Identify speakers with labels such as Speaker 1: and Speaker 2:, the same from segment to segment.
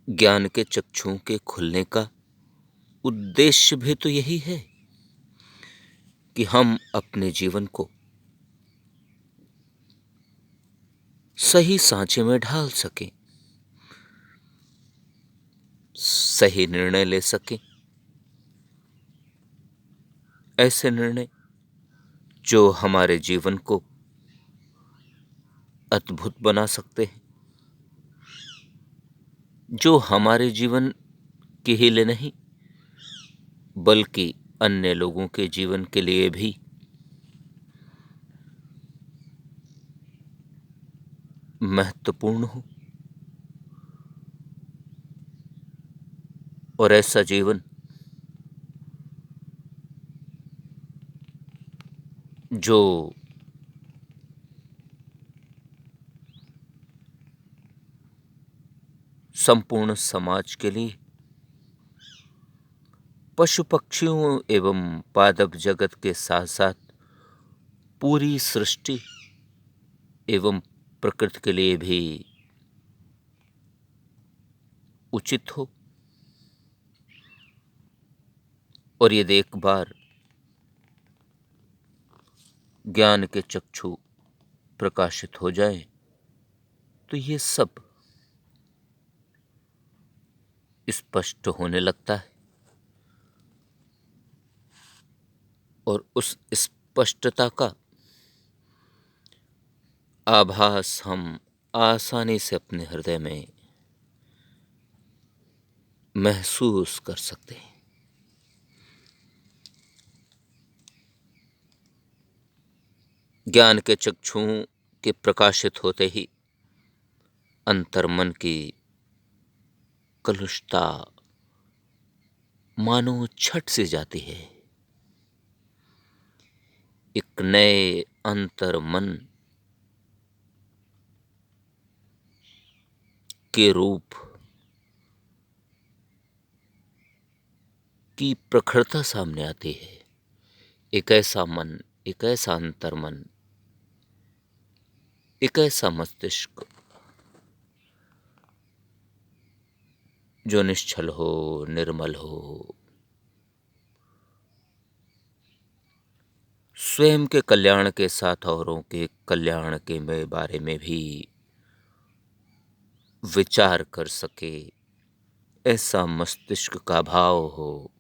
Speaker 1: ज्ञान के चक्षुओं के खुलने का उद्देश्य भी तो यही है कि हम अपने जीवन को सही सांचे में ढाल सकें, सही निर्णय ले सकें, ऐसे निर्णय जो हमारे जीवन को अद्भुत बना सकते हैं, जो हमारे जीवन के ही लिए नहीं बल्कि अन्य लोगों के जीवन के लिए भी महत्वपूर्ण हो। और ऐसा जीवन जो संपूर्ण समाज के लिए, पशु पक्षियों एवं पादप जगत के साथ साथ पूरी सृष्टि एवं प्रकृति के लिए भी उचित हो। और यदि एक बार ज्ञान के चक्षु प्रकाशित हो जाए तो ये सब स्पष्ट होने लगता है और उस स्पष्टता का आभास हम आसानी से अपने हृदय में महसूस कर सकते हैं। ज्ञान के चक्षुओं के प्रकाशित होते ही अंतर्मन की कलुषता मानो छट से जाती है। एक नए अंतर्मन के रूप की प्रखरता सामने आती है। एक ऐसा मन, एक ऐसा अंतर्मन, एक ऐसा मस्तिष्क जो निश्चल हो, निर्मल हो, स्वयं के कल्याण के साथ औरों के कल्याण के बारे में भी विचार कर सके, ऐसा मस्तिष्क का भाव हो।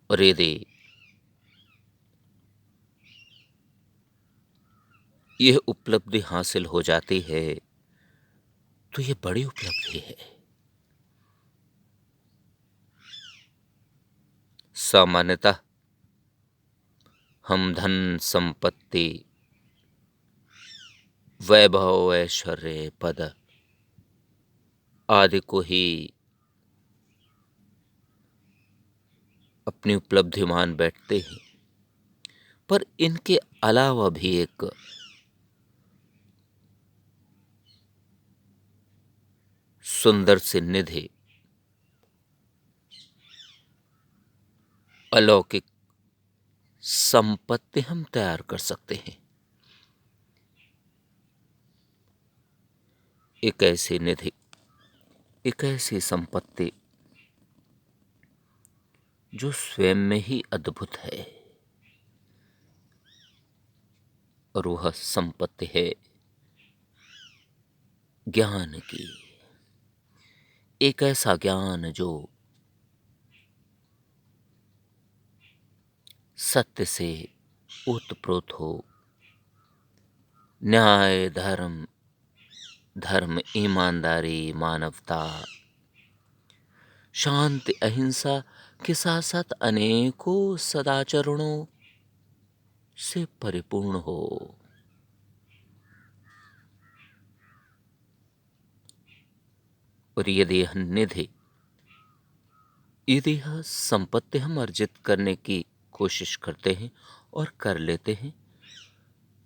Speaker 1: और यदि यह उपलब्धि हासिल हो जाती है तो यह बड़ी उपलब्धि है। सामान्यतः हम धन संपत्ति, वैभव, ऐश्वर्य, पद आदि को ही अपनी उपलब्धि मान बैठते हैं, पर इनके अलावा भी एक सुंदर सी निधि, अलौकिक संपत्ति हम तैयार कर सकते हैं। एक ऐसी निधि, एक ऐसी संपत्ति जो स्वयं में ही अद्भुत है, और वह संपत्ति है ज्ञान की। एक ऐसा ज्ञान जो सत्य से ओतप्रोत हो, न्याय, धर्म, ईमानदारी, मानवता, शांति, अहिंसा के साथ साथ अनेकों सदाचरणों से परिपूर्ण हो। और यदि यह निधि, यदि यह संपत्ति हम अर्जित करने की कोशिश करते हैं और कर लेते हैं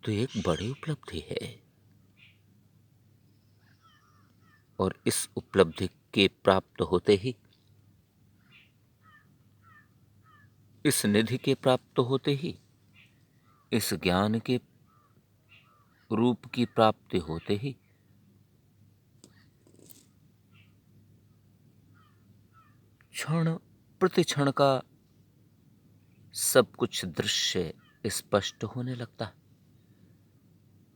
Speaker 1: तो एक बड़ी उपलब्धि है। और इस उपलब्धि के प्राप्त होते ही, इस निधि के प्राप्त होते ही, इस ज्ञान के रूप की प्राप्ति होते ही क्षण प्रतिक्षण का सब कुछ दृश्य स्पष्ट होने लगता है।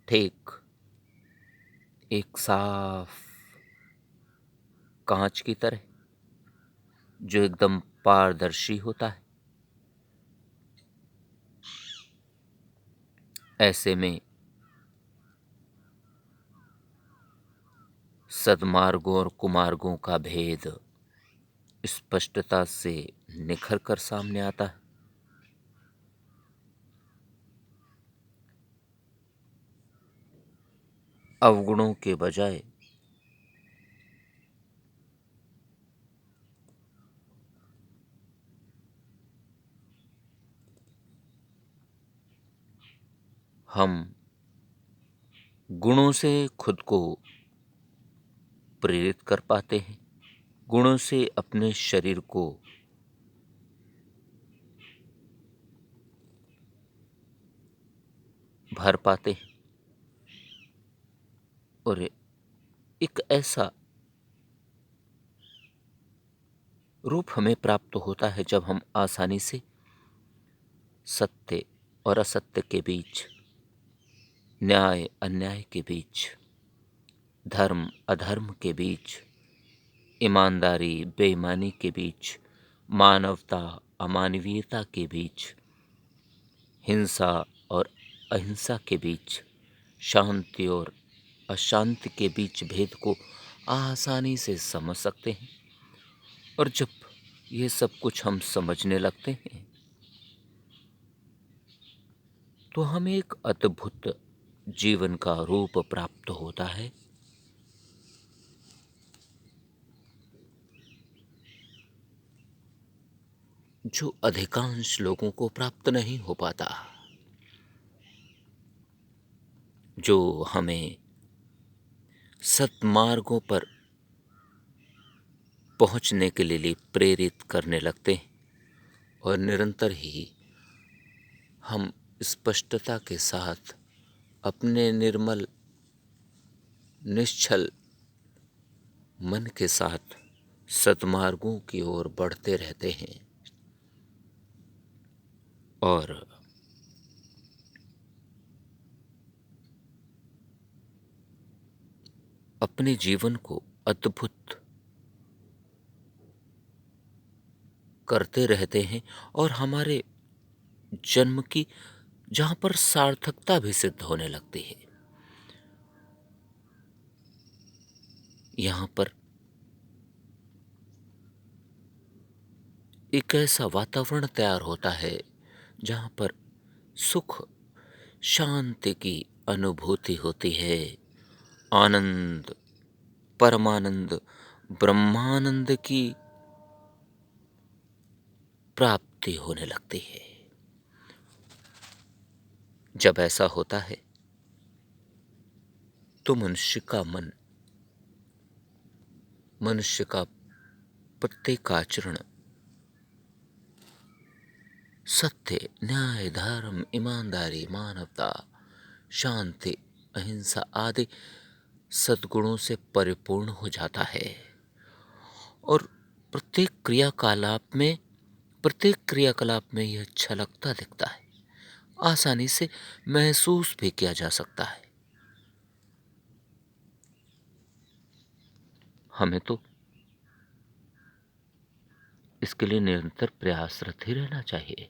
Speaker 1: ठीक एक साफ कांच की तरह जो एकदम पारदर्शी होता है। ऐसे में सद्मार्गों और कुमार्गों का भेद स्पष्टता से निखर कर सामने आता है। अवगुणों के बजाय हम गुणों से खुद को प्रेरित कर पाते हैं, गुणों से अपने शरीर को भर पाते हैं और एक ऐसा रूप हमें प्राप्त होता है जब हम आसानी से सत्य और असत्य के बीच, न्याय अन्याय के बीच, धर्म अधर्म के बीच, ईमानदारी बेईमानी के बीच, मानवता अमानवीयता के बीच, हिंसा और अहिंसा के बीच, शांति और अशांति के बीच भेद को आसानी से समझ सकते हैं। और जब ये सब कुछ हम समझने लगते हैं तो हमें एक अद्भुत जीवन का रूप प्राप्त होता है जो अधिकांश लोगों को प्राप्त नहीं हो पाता, जो हमें सत्मार्गों पर पहुंचने के लिए प्रेरित करने लगते हैं और निरंतर ही हम स्पष्टता के साथ अपने निर्मल निश्चल मन के साथ सद्मार्गों की ओर बढ़ते रहते हैं और अपने जीवन को अद्भुत करते रहते हैं और हमारे जन्म की जहां पर सार्थकता भी सिद्ध होने लगती है। यहाँ पर एक ऐसा वातावरण तैयार होता है जहाँ पर सुख शांति की अनुभूति होती है, आनंद परमानंद ब्रह्मानंद की प्राप्ति होने लगती है। जब ऐसा होता है तो मनुष्य का मन, मनुष्य का प्रत्येक आचरण सत्य न्याय धर्म ईमानदारी मानवता शांति अहिंसा आदि सद्गुणों से परिपूर्ण हो जाता है और प्रत्येक क्रियाकलाप में यह झलकता दिखता है, आसानी से महसूस भी किया जा सकता है। हमें तो इसके लिए निरंतर प्रयासरत ही रहना चाहिए।